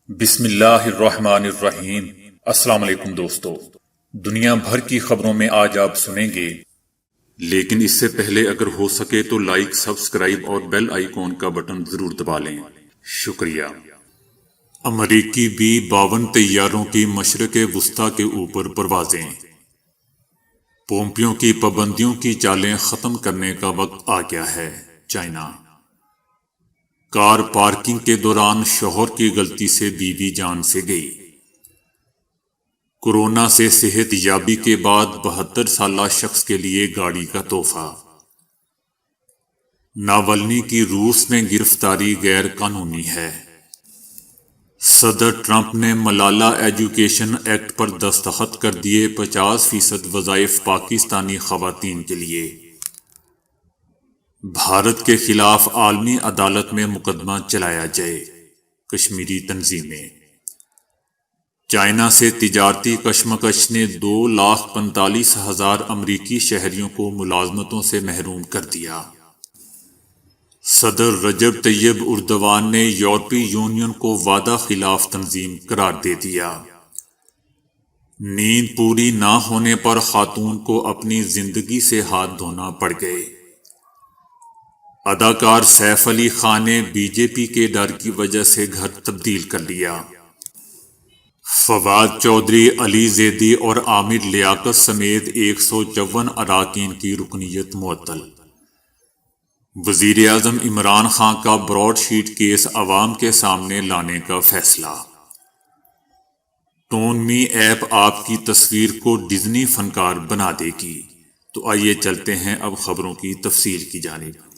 بسم اللہ الرحمن الرحیم۔ السلام علیکم دوستو، دنیا بھر کی خبروں میں آج آپ سنیں گے، لیکن اس سے پہلے اگر ہو سکے تو لائک، سبسکرائب اور بیل آئیکن کا بٹن ضرور دبا لیں، شکریہ۔ امریکی بی 52 طیاروں کی مشرق وسطی کے اوپر پروازیں۔ پومپیو کی پابندیوں کی چالیں ختم کرنے کا وقت آ گیا ہے۔ چائنا۔ کار پارکنگ کے دوران شوہر کی غلطی سے بیوی جان سے گئی۔ کورونا سے صحت یابی کے بعد 72 سالہ شخص کے لیے گاڑی کا تحفہ۔ ناولنی کی روس میں گرفتاری غیر قانونی ہے۔ صدر ٹرمپ نے ملالہ ایجوکیشن ایکٹ پر دستخط کر دیے۔ 50% وظائف پاکستانی خواتین کے لیے۔ بھارت کے خلاف عالمی عدالت میں مقدمہ چلایا جائے۔ کشمیری تنظیمیں۔ چائنا سے تجارتی کشمکش نے 2,45,000 امریکی شہریوں کو ملازمتوں سے محروم کر دیا۔ صدر رجب طیب اردوان نے یورپی یونین کو وعدہ خلاف تنظیم قرار دے دیا۔ نیند پوری نہ ہونے پر خاتون کو اپنی زندگی سے ہاتھ دھونا پڑ گئے۔ اداکار سیف علی خان نے بی جے پی کے ڈر کی وجہ سے گھر تبدیل کر لیا۔ فواد چودھری، علی زیدی اور عامر لیاقت سمیت 154 اراکین کی رکنیت معطل۔ وزیر اعظم عمران خان کا براڈ شیٹ کیس عوام کے سامنے لانے کا فیصلہ۔ ٹون می ایپ آپ کی تصویر کو ڈزنی فنکار بنا دے گی۔ تو آئیے چلتے ہیں اب خبروں کی تفصیل کی جانب۔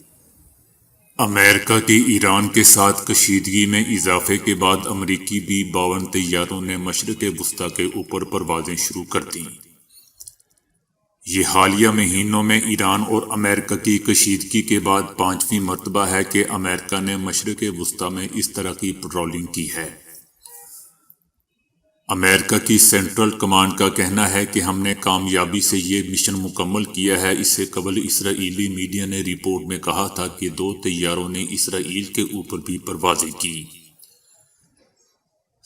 امریکہ کی ایران کے ساتھ کشیدگی میں اضافے کے بعد امریکی بی 52 طیاروں نے مشرق وسطی کے اوپر پروازیں شروع کر دیں۔ یہ حالیہ مہینوں میں ایران اور امریکہ کی کشیدگی کے بعد 5ویں مرتبہ ہے کہ امریکہ نے مشرق وسطی میں اس طرح کی پیٹرولنگ کی ہے۔ امریکہ کی سینٹرل کمانڈ کا کہنا ہے کہ ہم نے کامیابی سے یہ مشن مکمل کیا ہے۔ اس سے قبل اسرائیلی میڈیا نے رپورٹ میں کہا تھا کہ 2 طیاروں نے اسرائیل کے اوپر بھی پروازیں کی۔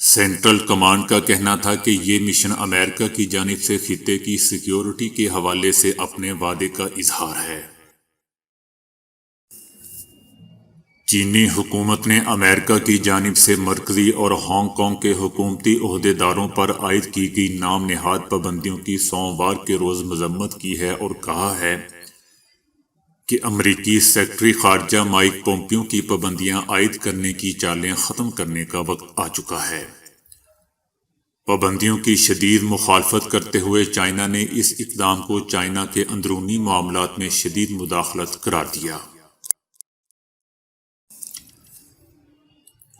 سینٹرل کمانڈ کا کہنا تھا کہ یہ مشن امریکہ کی جانب سے خطے کی سیکیورٹی کے حوالے سے اپنے وعدے کا اظہار ہے۔ چینی حکومت نے امریکہ کی جانب سے مرکزی اور ہانگ کانگ کے حکومتی عہدیداروں پر عائد کی گئی نام نہاد پابندیوں کی سوموار کے روز مذمت کی ہے اور کہا ہے کہ امریکی سیکرٹری خارجہ مائک پومپیو کی پابندیاں عائد کرنے کی چالیں ختم کرنے کا وقت آ چکا ہے۔ پابندیوں کی شدید مخالفت کرتے ہوئے چائنا نے اس اقدام کو چائنا کے اندرونی معاملات میں شدید مداخلت قرار دیا۔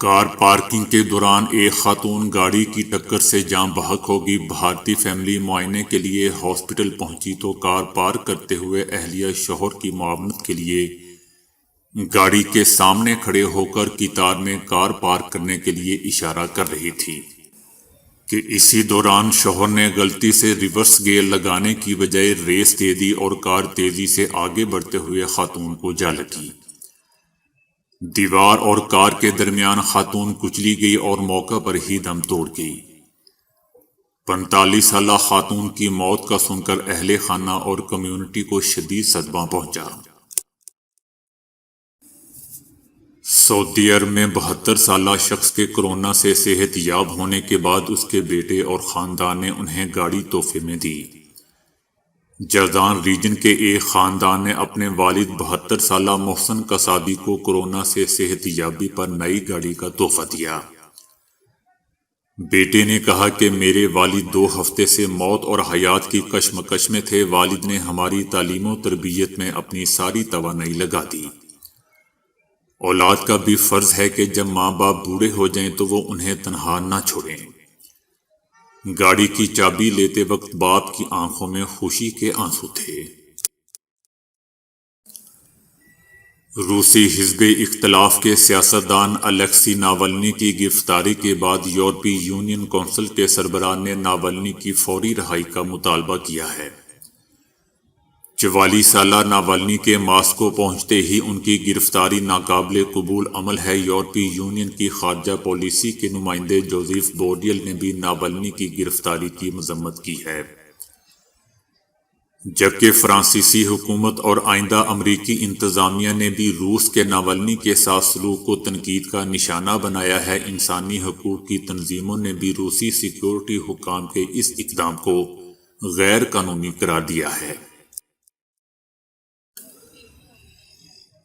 کار پارکنگ کے دوران ایک خاتون گاڑی کی ٹکر سے جاں بحق ہوگی۔ بھارتی فیملی معائنے کے لیے ہاسپٹل پہنچی تو کار پارک کرتے ہوئے اہلیہ شوہر کی معاونت کے لیے گاڑی کے سامنے کھڑے ہو کر قطار میں کار پارک کرنے کے لیے اشارہ کر رہی تھی کہ اسی دوران شوہر نے غلطی سے ریورس گیئر لگانے کی بجائے ریس دے دی اور کار تیزی سے آگے بڑھتے ہوئے خاتون کو جا لگی۔ دیوار اور کار کے درمیان خاتون کچلی گئی اور موقع پر ہی دم توڑ گئی۔ 45 سالہ خاتون کی موت کا سن کر اہل خانہ اور کمیونٹی کو شدید صدمہ پہنچا۔ سعودی عرب میں 72 سالہ شخص کے کورونا سے صحت یاب ہونے کے بعد اس کے بیٹے اور خاندان نے انہیں گاڑی تحفے میں دی۔ جازان ریجن کے ایک خاندان نے اپنے والد 72 سالہ محسن قصابی کو کورونا سے صحت یابی پر نئی گاڑی کا تحفہ دیا۔ بیٹے نے کہا کہ میرے والد 2 ہفتے سے موت اور حیات کی کشمکش میں تھے۔ والد نے ہماری تعلیم و تربیت میں اپنی ساری توانائی لگا دی۔ اولاد کا بھی فرض ہے کہ جب ماں باپ بوڑھے ہو جائیں تو وہ انہیں تنہا نہ چھوڑیں۔ گاڑی کی چابی لیتے وقت باپ کی آنکھوں میں خوشی کے آنسو تھے۔ روسی حزب اختلاف کے سیاستدان الیکسی ناولنی کی گرفتاری کے بعد یورپی یونین کونسل کے سربراہ نے ناولنی کی فوری رہائی کا مطالبہ کیا ہے۔ 44 سالہ ناوالنی کے ماسکو پہنچتے ہی ان کی گرفتاری ناقابل قبول عمل ہے۔ یورپی یونین کی خارجہ پالیسی کے نمائندے جوزف بوریل نے بھی ناوالنی کی گرفتاری کی مذمت کی ہے، جبکہ فرانسیسی حکومت اور آئندہ امریکی انتظامیہ نے بھی روس کے ناوالنی کے ساتھ سلوک کو تنقید کا نشانہ بنایا ہے۔ انسانی حقوق کی تنظیموں نے بھی روسی سیکیورٹی حکام کے اس اقدام کو غیر قانونی قرار دیا ہے۔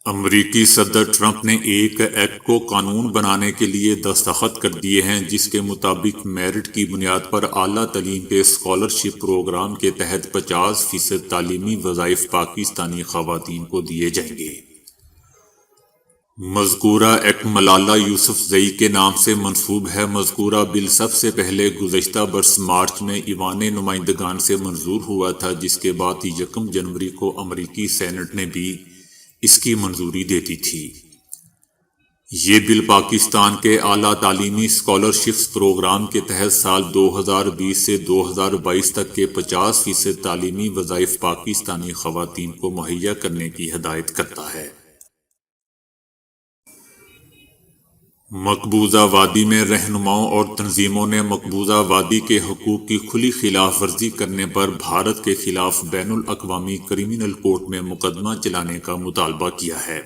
امریکی صدر ٹرمپ نے ایک ایکٹ کو قانون بنانے کے لیے دستخط کر دیے ہیں، جس کے مطابق میرٹ کی بنیاد پر اعلیٰ تعلیم کے اسکالرشپ پروگرام کے تحت 50% تعلیمی وظائف پاکستانی خواتین کو دیے جائیں گے۔ مذکورہ ایکٹ ملالہ یوسفزئی کے نام سے منسوب ہے۔ مذکورہ بل سب سے پہلے گزشتہ برس مارچ میں ایوان نمائندگان سے منظور ہوا تھا، جس کے بعد 1 جنوری کو امریکی سینٹ نے بھی اس کی منظوری دے دی تھی۔ یہ بل پاکستان کے اعلیٰ تعلیمی اسکالرشپس پروگرام کے تحت سال 2020 سے 2022 تک کے 50% تعلیمی وظائف پاکستانی خواتین کو مہیا کرنے کی ہدایت کرتا ہے۔ مقبوضہ وادی میں رہنماؤں اور تنظیموں نے مقبوضہ وادی کے حقوق کی کھلی خلاف ورزی کرنے پر بھارت کے خلاف بین الاقوامی کرمنل کورٹ میں مقدمہ چلانے کا مطالبہ کیا ہے۔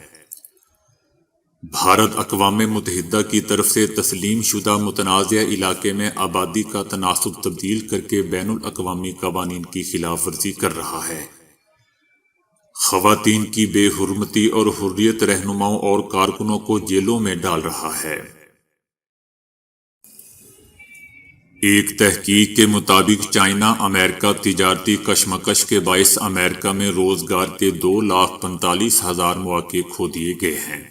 بھارت اقوام متحدہ کی طرف سے تسلیم شدہ متنازع علاقے میں آبادی کا تناسب تبدیل کر کے بین الاقوامی قوانین کی خلاف ورزی کر رہا ہے، خواتین کی بے حرمتی اور حریت رہنماؤں اور کارکنوں کو جیلوں میں ڈال رہا ہے۔ ایک تحقیق کے مطابق چائنا امریکہ تجارتی کشمکش کے باعث امریکہ میں روزگار کے 2,45,000 مواقع کھو دیے گئے ہیں۔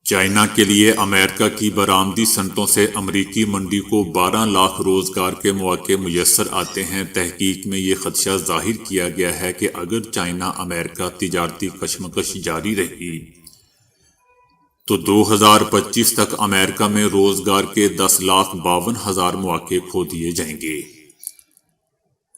چائنا کے لیے امریکہ کی برآمدی صنعتوں سے امریکی منڈی کو 12 لاکھ روزگار کے مواقع میسر آتے ہیں۔ تحقیق میں یہ خدشہ ظاہر کیا گیا ہے کہ اگر چائنا امریکہ تجارتی کشمکش جاری رہی تو 2025 تک امریکہ میں روزگار کے 10,52,000 مواقع کھو دیے جائیں گے،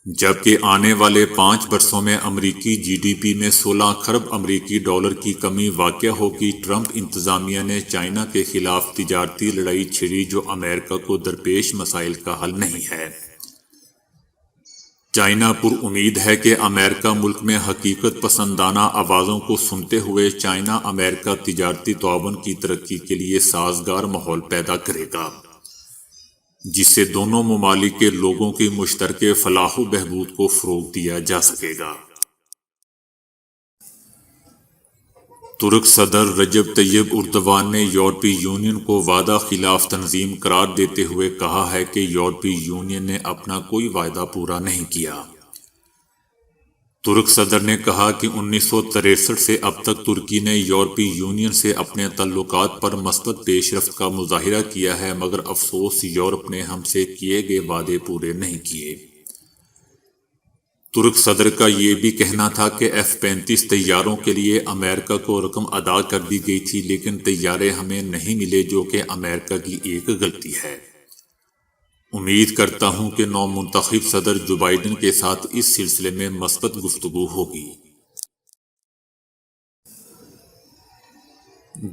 جبکہ آنے والے 5 برسوں میں امریکی جی ڈی پی میں 16 کھرب امریکی ڈالر کی کمی واقع ہوگی۔ ٹرمپ انتظامیہ نے چائنا کے خلاف تجارتی لڑائی چھیڑی، جو امریکہ کو درپیش مسائل کا حل نہیں ہے۔ چائنا پر امید ہے کہ امریکہ ملک میں حقیقت پسندانہ آوازوں کو سنتے ہوئے چائنا امریکہ تجارتی تعاون کی ترقی کے لیے سازگار ماحول پیدا کرے گا، جس سے دونوں ممالک کے لوگوں کی مشترکہ فلاح و بہبود کو فروغ دیا جا سکے گا۔ ترک صدر رجب طیب اردوان نے یورپی یونین کو وعدہ خلاف تنظیم قرار دیتے ہوئے کہا ہے کہ یورپی یونین نے اپنا کوئی وعدہ پورا نہیں کیا۔ ترک صدر نے کہا کہ 1963 سے اب تک ترکی نے یورپی یونین سے اپنے تعلقات پر مثبت پیش رفت کا مظاہرہ کیا ہے، مگر افسوس یورپ نے ہم سے کیے گئے وعدے پورے نہیں کیے۔ ترک صدر کا یہ بھی کہنا تھا کہ F-35 طیاروں کے لیے امریکہ کو رقم ادا کر دی گئی تھی، لیکن طیارے ہمیں نہیں ملے، جو کہ امریکہ کی ایک غلطی ہے۔ امید کرتا ہوں کہ نو منتخب صدر جو بائیڈن کے ساتھ اس سلسلے میں مثبت گفتگو ہوگی۔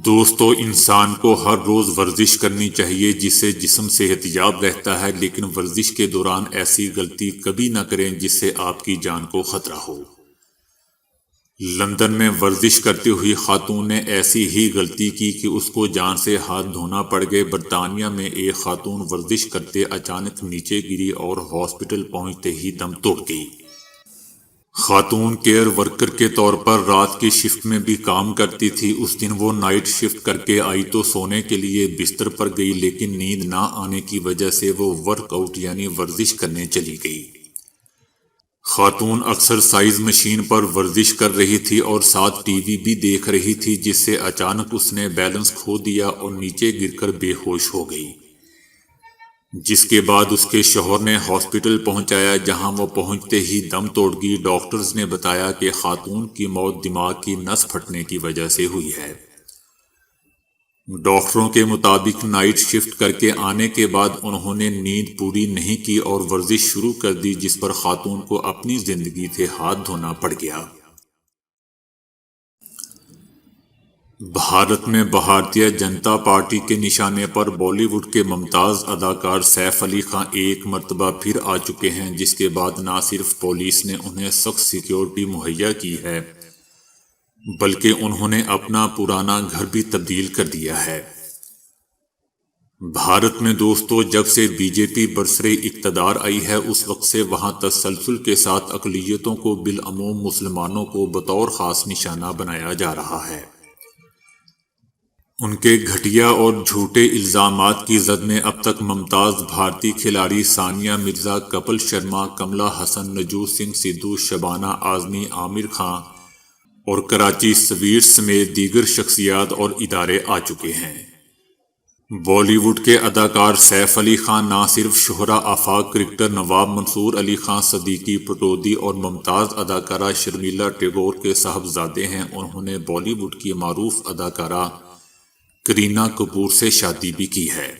دوستو، انسان کو ہر روز ورزش کرنی چاہیے جس سے جسم صحت یاب رہتا ہے، لیکن ورزش کے دوران ایسی غلطی کبھی نہ کریں جس سے آپ کی جان کو خطرہ ہو۔ لندن میں ورزش کرتی ہوئی خاتون نے ایسی ہی غلطی کی کہ اس کو جان سے ہاتھ دھونا پڑ گئے۔ برطانیہ میں ایک خاتون ورزش کرتے اچانک نیچے گری اور ہاسپٹل پہنچتے ہی دم توڑ گئی۔ خاتون کیئر ورکر کے طور پر رات کی شفٹ میں بھی کام کرتی تھی۔ اس دن وہ نائٹ شفٹ کر کے آئی تو سونے کے لیے بستر پر گئی، لیکن نیند نہ آنے کی وجہ سے وہ ورک آؤٹ یعنی ورزش کرنے چلی گئی۔ خاتون ایکسرسائز مشین پر ورزش کر رہی تھی اور ساتھ ٹی وی بھی دیکھ رہی تھی، جس سے اچانک اس نے بیلنس کھو دیا اور نیچے گر کر بے ہوش ہو گئی، جس کے بعد اس کے شوہر نے ہاسپٹل پہنچایا، جہاں وہ پہنچتے ہی دم توڑ گئی۔ ڈاکٹرز نے بتایا کہ خاتون کی موت دماغ کی نس پھٹنے کی وجہ سے ہوئی ہے۔ ڈاکٹروں کے مطابق نائٹ شفٹ کر کے آنے کے بعد انہوں نے نیند پوری نہیں کی اور ورزش شروع کر دی، جس پر خاتون کو اپنی زندگی سے ہاتھ دھونا پڑ گیا۔ بھارت میں بھارتیہ جنتا پارٹی کے نشانے پر بالی ووڈ کے ممتاز اداکار سیف علی خان ایک مرتبہ پھر آ چکے ہیں، جس کے بعد نہ صرف پولیس نے انہیں سخت سیکیورٹی مہیا کی ہے بلکہ انہوں نے اپنا پرانا گھر بھی تبدیل کر دیا ہے۔ بھارت میں دوستو، جب سے بی جے پی برسر اقتدار آئی ہے، اس وقت سے وہاں تسلسل کے ساتھ اقلیتوں کو بالعموم مسلمانوں کو بطور خاص نشانہ بنایا جا رہا ہے۔ ان کے گھٹیا اور جھوٹے الزامات کی زد میں اب تک ممتاز بھارتی کھلاڑی ثانیہ مرزا، کپل شرما، کملا ہسن، نجوت سنگھ سدھو، شبانہ اعظمی، عامر خان اور کراچی سویٹس سمیت دیگر شخصیات اور ادارے آ چکے ہیں۔ بالی ووڈ کے اداکار سیف علی خان نہ صرف شہرا آفاق کرکٹر نواب منصور علی خان صدیقی پٹودی اور ممتاز اداکارہ شرمیلا ٹیگور کے صاحبزادے ہیں، انہوں نے بالی ووڈ کی معروف اداکارہ کرینہ کپور سے شادی بھی کی ہے۔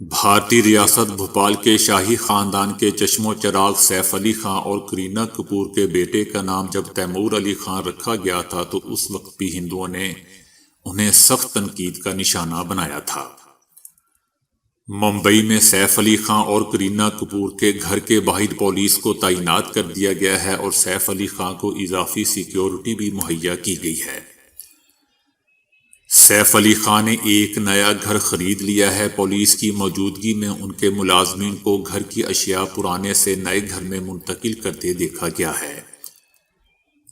بھارتی ریاست بھوپال کے شاہی خاندان کے چشم و چراغ سیف علی خان اور کرینہ کپور کے بیٹے کا نام جب تیمور علی خان رکھا گیا تھا تو اس وقت بھی ہندوؤں نے انہیں سخت تنقید کا نشانہ بنایا تھا۔ ممبئی میں سیف علی خان اور کرینہ کپور کے گھر کے باہر پولیس کو تعینات کر دیا گیا ہے اور سیف علی خان کو اضافی سیکیورٹی بھی مہیا کی گئی ہے۔ سیف علی خان نے ایک نیا گھر خرید لیا ہے۔ پولیس کی موجودگی میں ان کے ملازمین کو گھر کی اشیاء پرانے سے نئے گھر میں منتقل کرتے دیکھا گیا ہے۔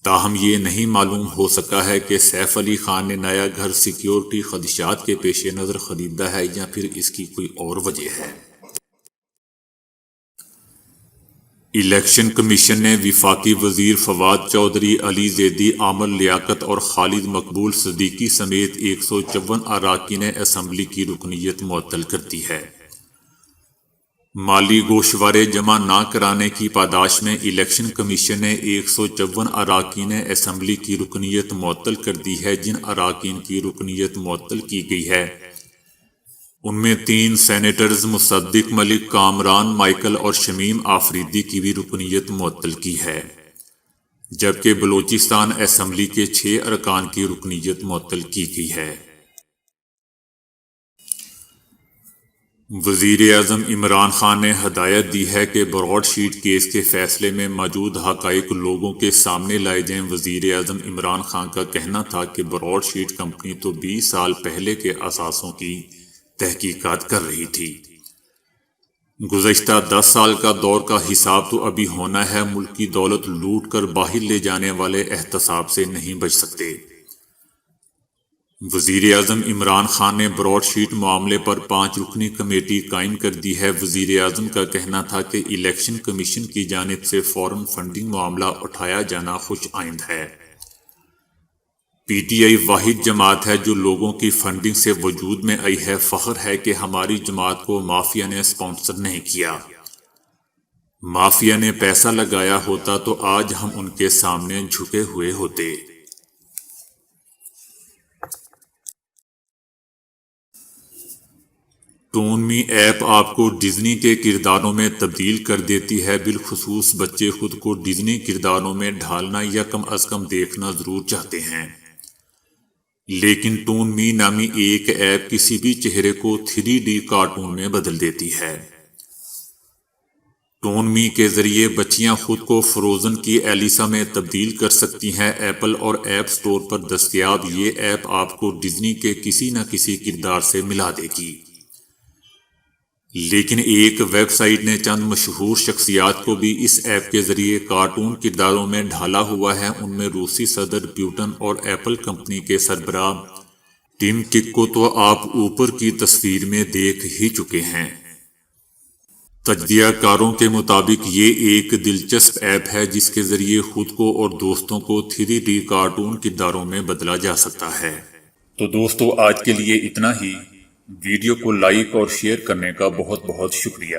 تاہم یہ نہیں معلوم ہو سکا ہے کہ سیف علی خان نے نیا گھر سیکیورٹی خدشات کے پیش نظر خریدا ہے یا پھر اس کی کوئی اور وجہ ہے۔ الیکشن کمیشن نے وفاقی وزیر فواد چودھری، علی زیدی، عامر لیاقت اور خالد مقبول صدیقی سمیت 154 اراکین اسمبلی کی رکنیت معطل کر دی ہے۔ مالی گوشوارے جمع نہ کرانے کی پاداش میں الیکشن کمیشن نے 154 اراکین اسمبلی کی رکنیت معطل کر دی ہے۔ جن اراکین کی رکنیت معطل کی گئی ہے ان میں 3 سینیٹرز مصدق ملک، کامران مائیکل اور شمیم آفریدی کی بھی رکنیت معطل کی ہے، جبکہ بلوچستان اسمبلی کے 6 ارکان کی رکنیت معطل کی گئی ہے۔ وزیر اعظم عمران خان نے ہدایت دی ہے کہ براڈ شیٹ کیس کے فیصلے میں موجود حقائق لوگوں کے سامنے لائے جائیں۔ وزیر اعظم عمران خان کا کہنا تھا کہ براڈ شیٹ کمپنی تو 20 سال پہلے کے اثاثوں کی تحقیقات کر رہی تھی، گزشتہ 10 سال کا دور کا حساب تو ابھی ہونا ہے۔ ملک کی دولت لوٹ کر باہر لے جانے والے احتساب سے نہیں بچ سکتے۔ وزیر اعظم عمران خان نے براڈ شیٹ معاملے پر 5 رکنی کمیٹی قائم کر دی ہے۔ وزیر اعظم کا کہنا تھا کہ الیکشن کمیشن کی جانب سے فوراً فنڈنگ معاملہ اٹھایا جانا خوش آئند ہے۔ پی ٹی آئی واحد جماعت ہے جو لوگوں کی فنڈنگ سے وجود میں آئی ہے۔ فخر ہے کہ ہماری جماعت کو مافیا نے اسپانسر نہیں کیا۔ مافیا نے پیسہ لگایا ہوتا تو آج ہم ان کے سامنے جھکے ہوئے ہوتے۔ ٹون می ایپ آپ کو ڈزنی کے کرداروں میں تبدیل کر دیتی ہے۔ بالخصوص بچے خود کو ڈزنی کرداروں میں ڈھالنا یا کم از کم دیکھنا ضرور چاہتے ہیں، لیکن ٹون می نامی ایک ایپ کسی بھی چہرے کو 3D کارٹون میں بدل دیتی ہے۔ ٹون می کے ذریعے بچیاں خود کو فروزن کی ایلیسا میں تبدیل کر سکتی ہیں۔ ایپل اور ایپ سٹور پر دستیاب یہ ایپ آپ کو ڈزنی کے کسی نہ کسی کردار سے ملا دے گی، لیکن ایک ویب سائٹ نے چند مشہور شخصیات کو بھی اس ایپ کے ذریعے کارٹون کرداروں میں ڈھالا ہوا ہے۔ ان میں روسی صدر پیوٹن اور ایپل کمپنی کے سربراہ ٹم کک کو تو آپ اوپر کی تصویر میں دیکھ ہی چکے ہیں۔ تجزیہ کاروں کے مطابق یہ ایک دلچسپ ایپ ہے جس کے ذریعے خود کو اور دوستوں کو 3D کارٹون کرداروں میں بدلا جا سکتا ہے۔ تو دوستو، آج کے لیے اتنا ہی۔ ویڈیو کو لائک اور شیئر کرنے کا بہت بہت شکریہ۔